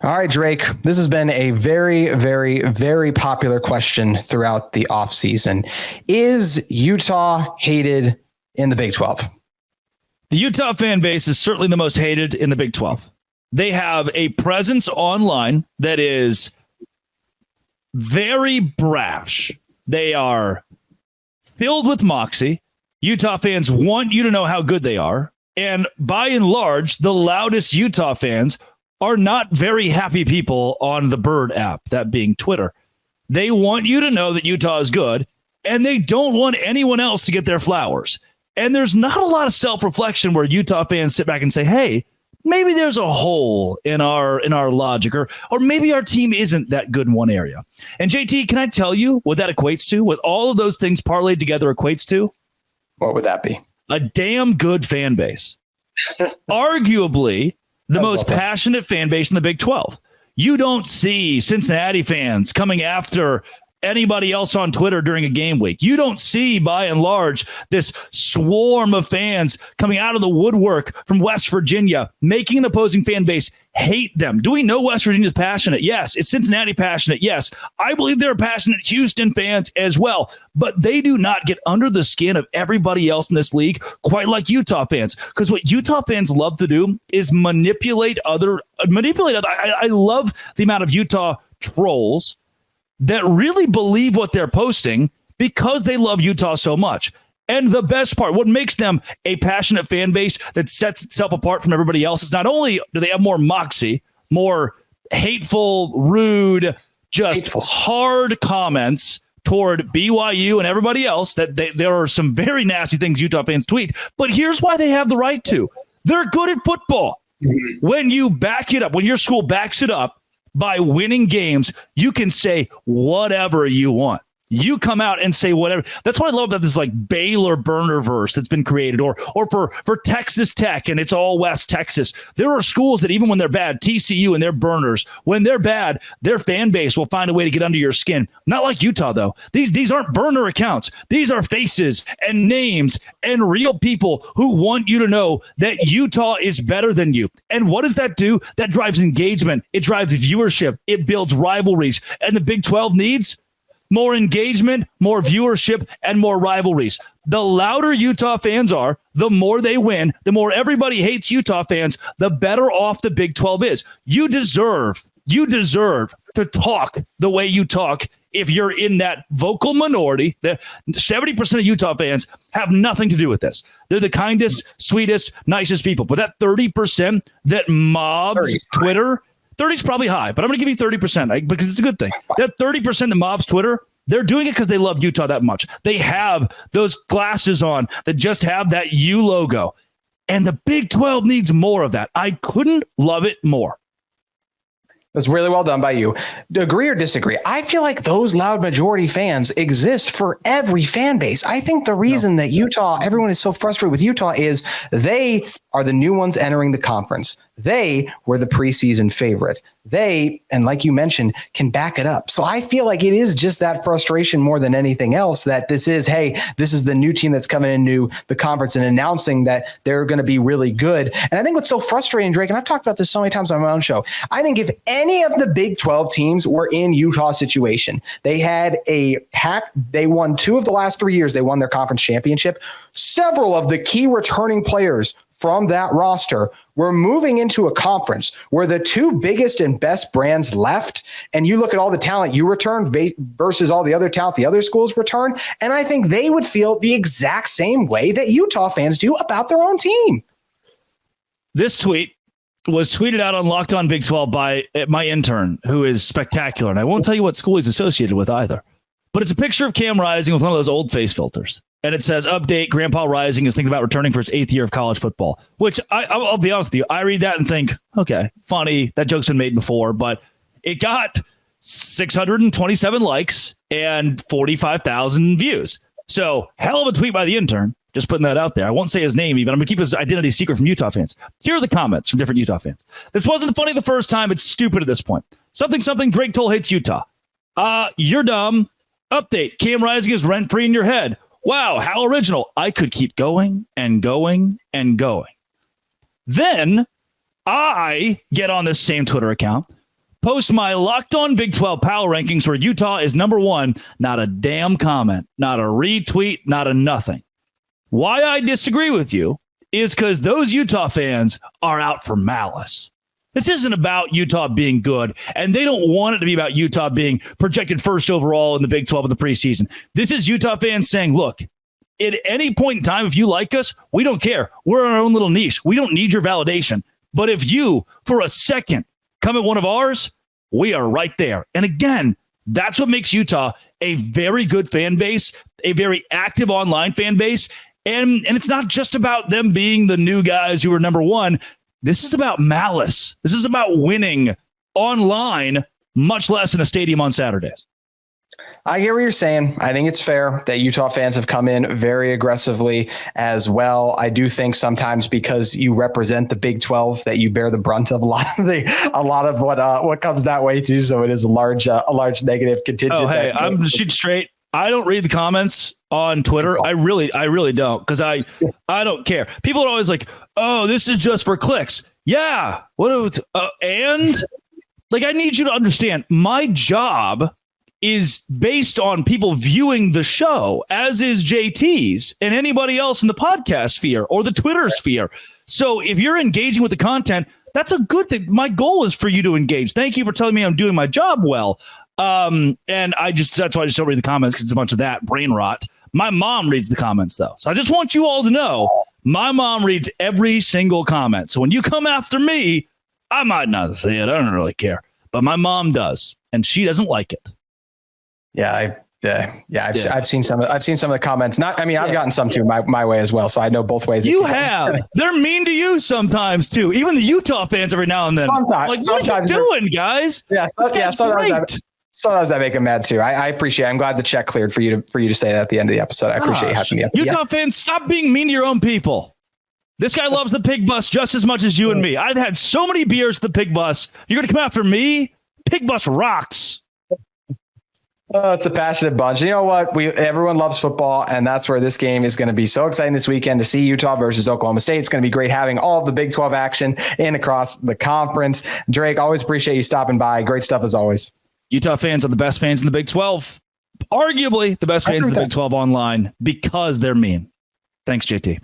All right, Drake, this has been a very, very, very popular question throughout the offseason. Is Utah hated in the Big 12? The Utah fan base is certainly the most hated in the Big 12. They have a presence online that is very brash. They are filled with moxie. Utah fans want you to know how good they are. And by and large, the loudest Utah fans are not very happy people on the Bird app, that being Twitter. They want you to know that Utah is good, and they don't want anyone else to get their flowers. And there's not a lot of self-reflection where Utah fans sit back and say, hey, maybe there's a hole in our logic, or maybe our team isn't that good in one area. And JT, can I tell you what that equates to? What all of those things parlayed together equates to? What would that be? A damn good fan base. Arguably the most passionate fan base in the Big 12. You don't see Cincinnati fans coming after anybody else on Twitter during a game week. You don't see, by and large, this swarm of fans coming out of the woodwork from West Virginia, making an opposing fan base hate them. Do we know West Virginia's passionate? Yes. Is Cincinnati passionate? Yes. I believe there are passionate Houston fans as well, but they do not get under the skin of everybody else in this league quite like Utah fans, because what Utah fans love to do is manipulate other. I love the amount of Utah trolls that really believe what they're posting because they love Utah so much. And the best part, what makes them a passionate fan base that sets itself apart from everybody else, is not only do they have more moxie, more hateful, rude, hard comments toward BYU and everybody else, that there are some very nasty things Utah fans tweet, but here's why they have the right to. They're good at football. Mm-hmm. When you back it up, when your school backs it up, by winning games, you can say whatever you want. You come out and say whatever. That's what I love about this like Baylor burner verse that's been created, or for Texas Tech, and it's all West Texas. There are schools that even when they're bad, TCU and their burners, when they're bad, their fan base will find a way to get under your skin. Not like Utah, though. These aren't burner accounts. These are faces and names and real people who want you to know that Utah is better than you. And what does that do? That drives engagement. It drives viewership. It builds rivalries. And the Big 12 needs more engagement, more viewership, and more rivalries. The louder Utah fans are, the more they win, the more everybody hates Utah fans, the better off the Big 12 is. You deserve to talk the way you talk if you're in that vocal minority. The 70% of Utah fans have nothing to do with this. They're the kindest, sweetest, nicest people. But that 30% that mobs Twitter, 30 is probably high, but I'm going to give you 30% because it's a good thing. That 30% that mobs Twitter, they're doing it because they love Utah that much. They have those glasses on that just have that U logo. And the Big 12 needs more of that. I couldn't love it more. That's really well done by you. Agree or disagree? I feel like those loud majority fans exist for every fan base. I think the reason that everyone is so frustrated with Utah is they are the new ones entering the conference. They were the preseason favorite. They, and like you mentioned, can back it up. So I feel like it is just that frustration more than anything else, that this is the new team that's coming into the conference and announcing that they're going to be really good. And I think what's so frustrating, Drake, and I've talked about this so many times on my own show, I think if any of the Big 12 teams were in Utah's situation, they had they won 2 of the last 3 years, they won their conference championship. Several of the key returning players from that roster were moving into a conference where the 2 biggest and best brands left, and you look at all the talent you return versus all the other talent the other schools return, and I think they would feel the exact same way that Utah fans do about their own team. This tweet was tweeted out on Locked On Big 12 by my intern, who is spectacular, and I won't tell you what school he's associated with either. But it's a picture of Cam Rising with one of those old face filters. And it says, update, Grandpa Rising is thinking about returning for his 8th year of college football, which I'll be honest with you. I read that and think, okay, funny. That joke's been made before, but it got 627 likes and 45,000 views. So hell of a tweet by the intern. Just putting that out there. I won't say his name even. I'm going to keep his identity secret from Utah fans. Here are the comments from different Utah fans. This wasn't funny the first time. It's stupid at this point. Something, Drake Toll hates Utah. You're dumb. Update, Cam Rising is rent-free in your head. Wow, how original. I could keep going and going and going. Then I get on this same Twitter account post my Locked On Big 12 Power Rankings where Utah is number 1. Not a damn comment, not a retweet, not a nothing. Why I disagree with you is because those Utah fans are out for malice. This isn't about Utah being good, and they don't want it to be about Utah being projected first overall in the Big 12 of the preseason. This is Utah fans saying, look, at any point in time, if you like us, we don't care. We're in our own little niche. We don't need your validation. But if you, for a second, come at one of ours, we are right there. And again, that's what makes Utah a very good fan base, a very active online fan base. And it's not just about them being the new guys who are number 1. This is about malice. This is about winning online, much less in a stadium on Saturdays. I get what you're saying. I think it's fair that Utah fans have come in very aggressively as well. I do think sometimes because you represent the Big 12 that you bear the brunt of a lot of what comes that way too. So it is a large negative contingent. Oh, hey, I'm shooting straight. I don't read the comments on Twitter. I really don't, because I don't care. People are always like, "Oh, this is just for clicks." Yeah. And like, I need you to understand, my job is based on people viewing the show, as is JT's and anybody else in the podcast sphere or the Twitter sphere. So if you're engaging with the content, that's a good thing. My goal is for you to engage. Thank you for telling me I'm doing my job well. And that's why I just don't read the comments, because it's a bunch of that brain rot. My mom reads the comments though. So I just want you all to know my mom reads every single comment. So when you come after me, I might not see it. I don't really care, but my mom does, and she doesn't like it. Yeah. I've seen some of the comments. I've gotten some too my way as well. So I know both ways. You have. They're mean to you sometimes too. Even the Utah fans every now and then. Sometimes what are you doing, guys? Yeah. Sometimes I make them mad too. I appreciate it. I'm glad the check cleared for you to say that at the end of the episode. I appreciate you having me. Utah fans, stop being mean to your own people. This guy loves the Pig Bus just as much as you and me. I've had so many beers at the Pig Bus. You're going to come after me? Pig Bus rocks. Oh, it's a passionate bunch. You know what? Everyone loves football, and that's where this game is going to be so exciting this weekend to see Utah versus Oklahoma State. It's going to be great having all of the Big 12 action in across the conference. Drake, always appreciate you stopping by. Great stuff as always. Utah fans are the best fans in the Big 12. Arguably the best fans in the Big 12 online, because they're mean. Thanks, JT.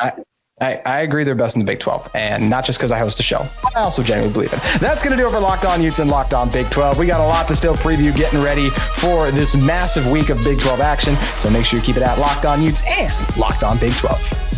I agree they're best in the Big 12, and not just because I host a show. I also genuinely believe it. That's going to do it for Locked On Utes and Locked On Big 12. We got a lot to still preview, getting ready for this massive week of Big 12 action. So make sure you keep it at Locked On Utes and Locked On Big 12.